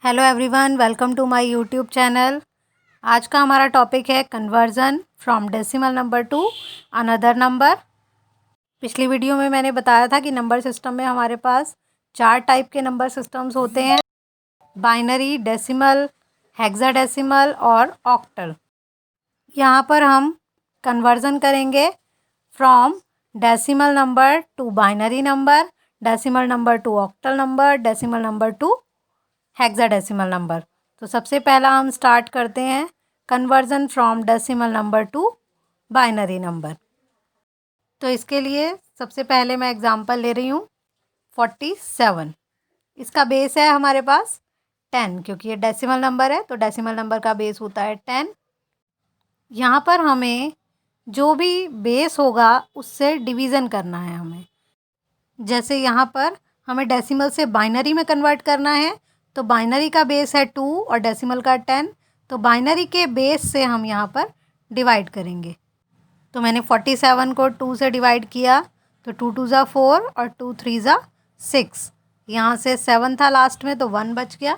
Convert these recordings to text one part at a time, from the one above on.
Hello everyone, welcome to my YouTube channel. आज का हमारा टॉपिक है conversion from decimal number to another number. पिछली वीडियो में मैंने बताया था कि नंबर सिस्टम में हमारे पास 4 टाइप के नंबर सिस्टम्स होते हैं: बाइनरी, डेसिमल, हेक्साडेसिमल और ऑक्टल। यहाँ पर हम कन्वर्जन करेंगे from decimal number to binary number, decimal number to octal number, decimal number to hexadecimal number. तो सबसे पहला हम स्टार्ट करते हैं conversion from decimal number to binary number. तो इसके लिए सबसे पहले मैं एग्जांपल ले रही हूँ 47। इसका बेस है हमारे पास 10, क्योंकि ये डेसिमल नंबर है तो डेसिमल नंबर का बेस होता है 10। यहाँ पर हमें जो भी बेस होगा उससे डिवीज़न करना है हमें। जैसे यहाँ पर हमें डेसिमल से बाइनरी में कन्वर्ट करना है, तो बाइनरी का बेस है 2 और डेसिमल का 10, तो बाइनरी के बेस से हम यहाँ पर डिवाइड करेंगे। तो मैंने 47 को 2 से डिवाइड किया, तो 2 2 ज़ा 4 और 2 3 ज़ा 6। यहाँ से 7 था लास्ट में तो 1 बच गया।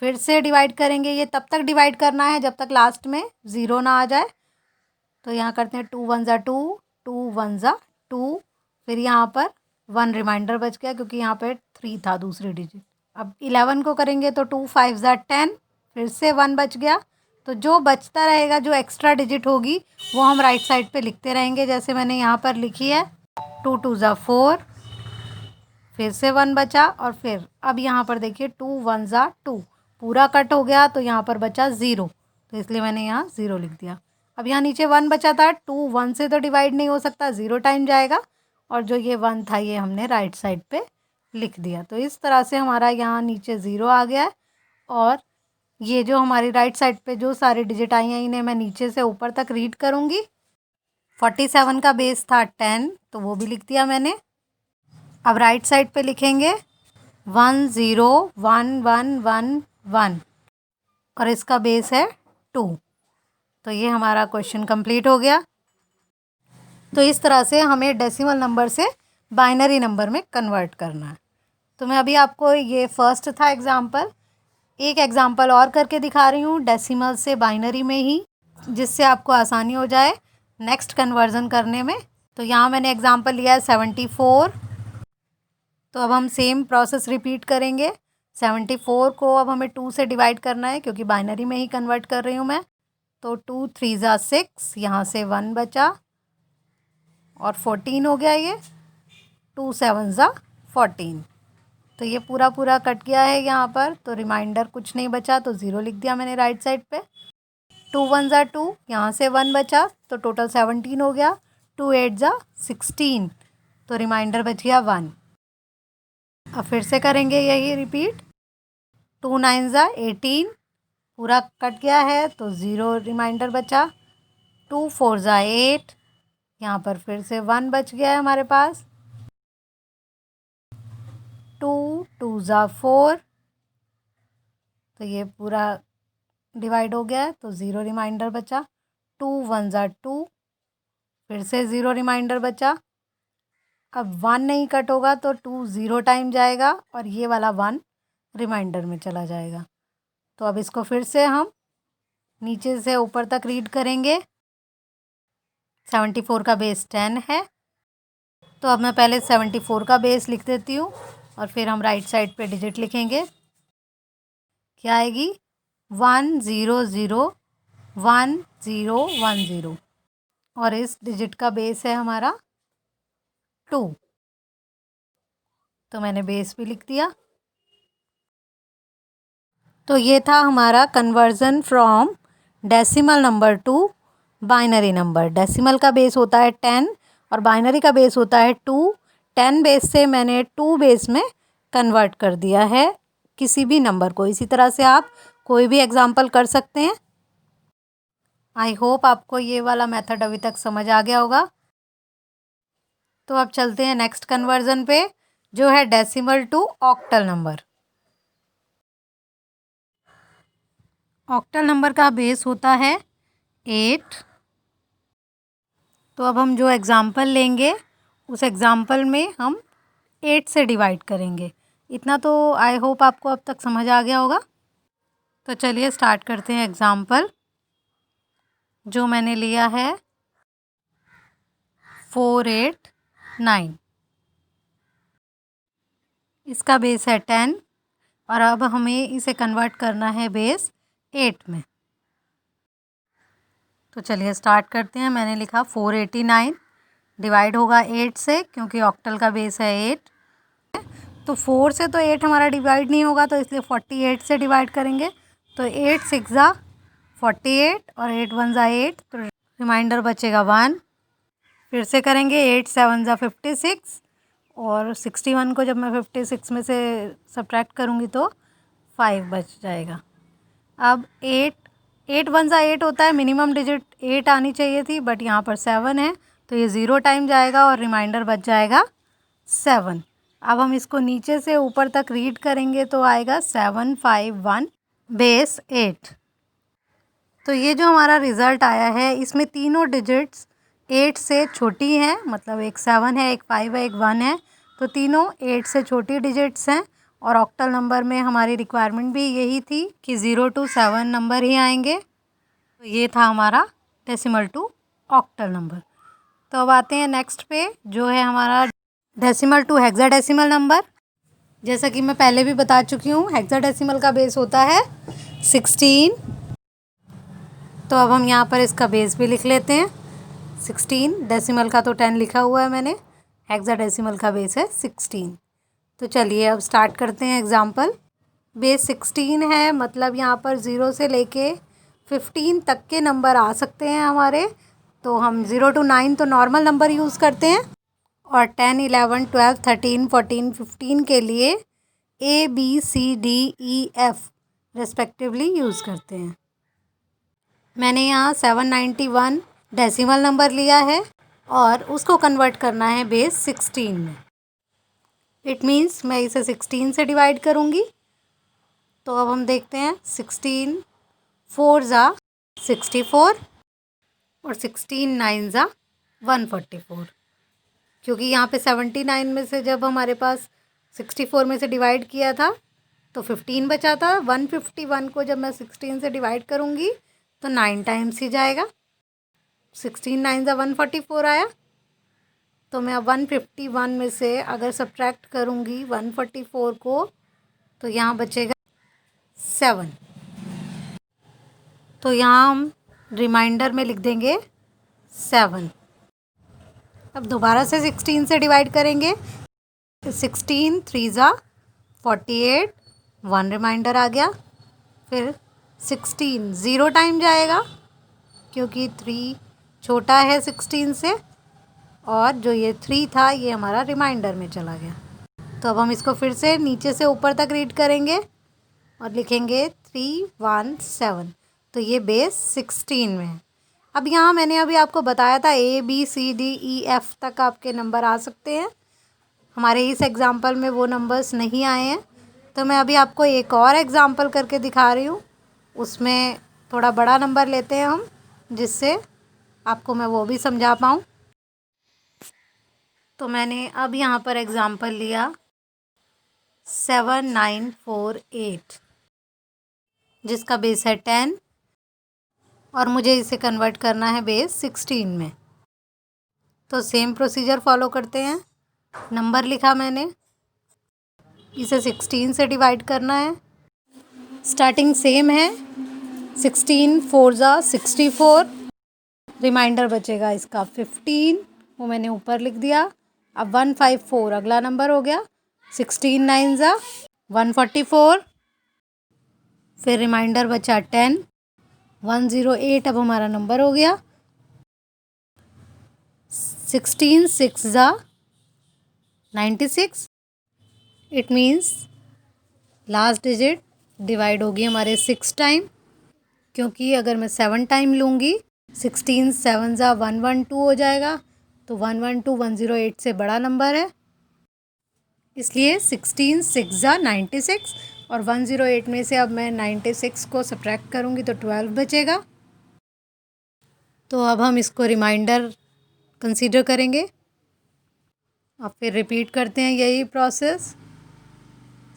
फिर से डिवाइड करेंगे, ये तब तक डिवाइड करना है जब तक लास्ट में 0 ना आ जाए। तो यहाँ करते हैं 2 1 ज़ा 2, 2 1 ज़ा 2, फिर यहाँ पर 1 रिमाइंडर बच गया क्योंकि यहाँ पे 3 था दूसरी डिजिट। अब 11 को करेंगे तो 2 5 ज़ा 10, फिर से 1 बच गया। तो जो बचता रहेगा, जो एक्स्ट्रा डिजिट होगी, वो हम राइट साइड पे लिखते रहेंगे, जैसे मैंने यहाँ पर लिखी है 2 2 ज़ा 4, फिर से 1 बचा, और फिर अब यहाँ पर देखिए 2 1 ज़ा 2, पूरा कट हो गया तो यहाँ पर बचा 0, तो इसलिए मैंने यहाँ 0 लिख दिया। अब यहाँ नीचे 1 बचा था, 2 1 से तो डिवाइड नहीं हो सकता, 0 टाइम जाएगा, और जो ये 1 था ये हमने राइट साइड पे लिख दिया। तो इस तरह से हमारा यहाँ नीचे 0 आ गया है, और ये जो हमारी राइट साइड पे जो सारी डिजिट आई हैं इन्हें मैं नीचे से ऊपर तक रीड करूँगी। 47 का बेस था 10, तो वो भी लिख दिया मैंने। अब राइट साइड पे लिखेंगे 1 0 1 1 1 1, और इसका बेस है 2। तो ये हमारा क्वेश्चन कंप्लीट हो गया। तो इस तरह से हमें डेसिमल नंबर से बाइनरी नंबर में कन्वर्ट करना है। तो मैं अभी आपको, ये फर्स्ट था एग्जाम्पल, एक एग्जाम्पल और करके दिखा रही हूँ डेसिमल से बाइनरी में ही, जिससे आपको आसानी हो जाए नेक्स्ट कन्वर्जन करने में। तो यहाँ मैंने एग्जाम्पल लिया है 74। तो अब हम सेम प्रोसेस रिपीट करेंगे। 74 को अब हमें 2 से डिवाइड करना है क्योंकि बाइनरी में ही कन्वर्ट कर रही हूँ मैं। तो 2 3 ज़ा 6, यहाँ से 1 बचा, और 14 हो गया ये, 2 7 ज़ा 14। तो ये पूरा पूरा कट गया है यहाँ पर, तो रिमाइंडर कुछ नहीं बचा, तो 0 लिख दिया मैंने राइट साइड पे। 2 1 ज़ा 2, यहाँ से 1 बचा, तो टोटल 17 हो गया। 2 8 ज़ा 16, तो रिमाइंडर बच गया 1। अब फिर से करेंगे यही रिपीट। 2 9 ज़ा 18, पूरा कट गया है तो 0 रिमाइंडर बचा। 2 4 ज़ा 8, यहाँ पर फिर से 1 बच गया है हमारे पास। 2 2 ज़ा 4, तो ये पूरा डिवाइड हो गया है तो 0 रिमाइंडर बचा। 2 1 ज़ा 2, फिर से 0 रिमाइंडर बचा। अब 1 नहीं कट होगा तो 2 0 टाइम जाएगा, और ये वाला 1 रिमाइंडर में चला जाएगा। तो अब इसको फिर से हम नीचे से ऊपर तक रीड करेंगे। 74 का बेस 10 है, तो अब मैं पहले 74 का बेस लिख देती हूँ, और फिर हम राइट साइड पे डिजिट लिखेंगे। क्या आएगी? 1 0 0 1 0 1 0, और इस डिजिट का बेस है हमारा 2। तो मैंने बेस भी लिख दिया। तो ये था हमारा conversion from decimal number to binary number. Decimal का बेस होता है 10 और बाइनरी का बेस होता है 2। 10 बेस से मैंने 2 बेस में कन्वर्ट कर दिया है किसी भी नंबर को। इसी तरह से आप कोई भी एग्जांपल कर सकते हैं। आई होप आपको ये वाला मेथड अभी तक समझ आ गया होगा। तो अब चलते हैं नेक्स्ट कन्वर्जन पे, जो है decimal to octal number. Octal number का बेस होता है 8। तो अब हम जो एग्ज़ाम्पल लेंगे उस एग्ज़ाम्पल में हम 8 से डिवाइड करेंगे। इतना तो आई होप आपको अब तक समझ आ गया होगा। तो चलिए स्टार्ट करते हैं एग्जाम्पल। जो मैंने लिया है 489, इसका बेस है 10 और अब हमें इसे कन्वर्ट करना है बेस 8 में। तो चलिए स्टार्ट करते हैं। मैंने लिखा 489 डिवाइड होगा 8 से, क्योंकि ऑक्टल का बेस है 8। तो 4 से तो 8 हमारा डिवाइड नहीं होगा, तो इसलिए 48 से डिवाइड करेंगे। तो 8 6 ज़ा 48 और 8 1 ज़ा 8, तो रिमाइंडर बचेगा 1। फिर से करेंगे 8 7 ज़ा 56 और 61 को जब मैं 56 में से सब्ट्रैक्ट करूँगी तो 5 बच जाएगा। अब 8 1 ज़ा 8 होता है, मिनिमम डिजिट 8 आनी चाहिए थी, बट यहाँ पर 7 है तो ये 0 टाइम जाएगा और रिमाइंडर बच जाएगा 7। अब हम इसको नीचे से ऊपर तक रीड करेंगे तो आएगा 751 बेस 8। तो ये जो हमारा रिज़ल्ट आया है इसमें तीनों डिजिट्स 8 से छोटी हैं, मतलब एक 7 है, एक 5 है, एक 1 है, तो तीनों 8 से छोटी डिजिट्स हैं। और ऑक्टल नंबर में हमारी रिक्वायरमेंट भी यही थी कि 0 to 7 नंबर ही आएंगे। तो ये था हमारा डेसिमल टू ऑक्टल नंबर। तो अब आते हैं नेक्स्ट पे, जो है हमारा डेसिमल टू हेक्साडेसिमल नंबर। जैसा कि मैं पहले भी बता चुकी हूँ, हेक्साडेसिमल का बेस होता है 16। तो अब हम यहाँ पर इसका बेस भी लिख लेते हैं 16। डेसिमल का तो 10 लिखा हुआ है मैंने, हेक्साडेसिमल का बेस है 16। तो चलिए अब स्टार्ट करते हैं एग्जाम्पल। बेस 16 है, मतलब यहाँ पर 0 से लेके 15 तक के नंबर आ सकते हैं हमारे। तो हम 0 to 9 तो नॉर्मल नंबर यूज़ करते हैं, और 10 11 12 13 14 15 के लिए ABCDEF रेस्पेक्टिवली यूज़ करते हैं। मैंने यहाँ 791 डेसिमल नंबर लिया है और उसको कन्वर्ट करना है बेस 16 में। इट मीन्स मैं इसे 16 से डिवाइड करूँगी। तो अब हम देखते हैं 16 4 ज़ा 64 और 16 9 ज़ा 144। क्योंकि यहाँ पे 79 में से जब हमारे पास 64 में से डिवाइड किया था तो 15 बचा था। 151 को जब मैं 16 से डिवाइड करूँगी तो 9 टाइम्स ही जाएगा। 16 9 ज़ा 144 आया। तो मैं अब 151 में से अगर सब्ट्रैक्ट करूँगी 144 को तो यहाँ बचेगा 7। तो यहाँ हम रिमाइंडर में लिख देंगे 7। अब दोबारा से 16 से डिवाइड करेंगे। 16 3 ज़ा 48, 1 रिमाइंडर आ गया। फिर 16 0 टाइम जाएगा क्योंकि 3 छोटा है 16 से, और जो ये 3 था ये हमारा रिमाइंडर में चला गया। तो अब हम इसको फिर से नीचे से ऊपर तक रीड करेंगे और लिखेंगे 317। तो ये बेस 16 में है। अब यहाँ मैंने अभी आपको बताया था ABCDEF तक आपके नंबर आ सकते हैं। हमारे इस एग्ज़ाम्पल में वो नंबर्स नहीं आए हैं, तो मैं अभी आपको एक और एग्ज़ाम्पल करके दिखा रही हूँ। उसमें थोड़ा बड़ा नंबर लेते हैं हम, जिससे आपको मैं वो भी समझा पाऊँ। तो मैंने अब यहाँ पर एग्ज़ाम्पल लिया 7948, जिसका बेस है 10 और मुझे इसे कन्वर्ट करना है बेस 16 में। तो सेम प्रोसीजर फॉलो करते हैं। नंबर लिखा मैंने, इसे 16 से डिवाइड करना है। स्टार्टिंग सेम है, 16 4 ज़ा 64, रिमाइंडर बचेगा इसका 15, वो मैंने ऊपर लिख दिया। अब 154 अगला नंबर हो गया। 16 9 ज़ा 144, फिर रिमाइंडर बचा 10। 108 अब हमारा नंबर हो गया। 16 6 ज़ा 96। It means last digit divide होगी हमारे 6 टाइम, क्योंकि अगर मैं 7 टाइम लूँगी 16 7 ज़ा 112 हो जाएगा। तो 112 108 से बड़ा नंबर है, इसलिए 16 6 ज़ा 96 और 108 में से अब मैं 96 को सब्ट्रैक्ट करूँगी तो 12 बचेगा। तो अब हम इसको रिमाइंडर कंसीडर करेंगे। अब फिर रिपीट करते हैं यही प्रोसेस।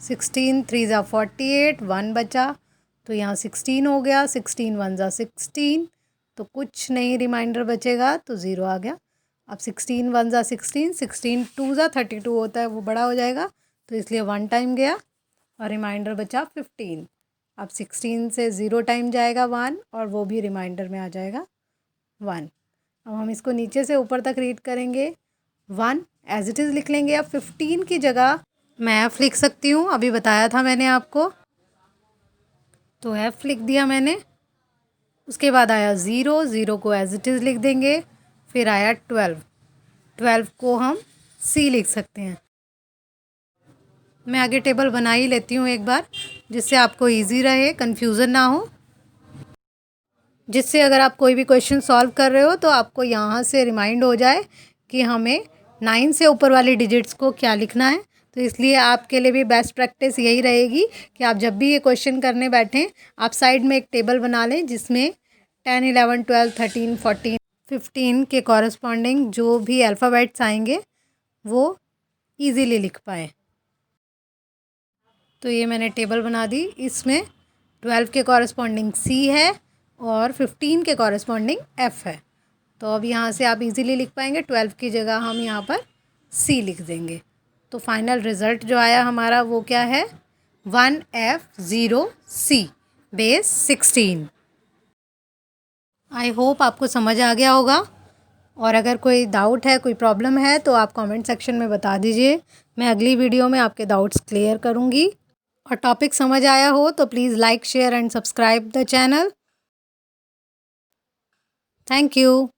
16 3 ज़ा 48, 1 बचा तो यहाँ 16 हो गया, 16 वन ज़ा 16, तो कुछ नहीं रिमाइंडर बचेगा, तो 0 आ गया। अब 16 वन ज़ा 16, 16 टू ज़ा 32 होता है, वो बड़ा हो जाएगा, तो इसलिए 1 टाइम गया और रिमाइंडर बचा 15। अब 16 से 0 टाइम जाएगा 1 और वो भी रिमाइंडर में आ जाएगा 1। अब हम इसको नीचे से ऊपर तक रीड करेंगे। 1 एज इट इज़ लिख लेंगे। अब 15 की जगह मैं एफ़ लिख सकती हूँ, अभी बताया था मैंने आपको, तो एफ़ लिख दिया मैंने। उसके बाद आया 0, 0 को एज इट इज़ लिख देंगे। फिर आया 12, 12 को हम सी लिख सकते हैं। मैं आगे टेबल बना ही लेती हूँ एक बार, जिससे आपको इजी रहे, कन्फ्यूज़न ना हो, जिससे अगर आप कोई भी क्वेश्चन सॉल्व कर रहे हो तो आपको यहाँ से रिमाइंड हो जाए कि हमें 9 से ऊपर वाली डिजिट्स को क्या लिखना है। तो इसलिए आपके लिए भी बेस्ट प्रैक्टिस यही रहेगी कि आप जब भी ये क्वेश्चन करने बैठें, आप साइड में एक टेबल बना लें जिसमें 10, 11, 12, 13, 14, 15 के कॉरस्पॉन्डिंग जो भी अल्फ़ाबेट्स आएंगे वो ईज़िली लिख पाएँ। तो ये मैंने टेबल बना दी। इसमें 12 के कॉरस्पॉन्डिंग सी है और 15 के कॉरस्पॉन्डिंग एफ़ है। तो अब यहाँ से आप इजीली लिख पाएंगे। 12 की जगह हम यहाँ पर सी लिख देंगे। तो फाइनल रिज़ल्ट जो आया हमारा वो क्या है, 1F0C बेस 16। आई होप आपको समझ आ गया होगा, और अगर कोई डाउट है, कोई प्रॉब्लम है तो आप कमेंट सेक्शन में बता दीजिए। मैं अगली वीडियो में आपके डाउट्स क्लियर करूँगी। और टॉपिक समझ आया हो तो please like, share and subscribe the channel. Thank you.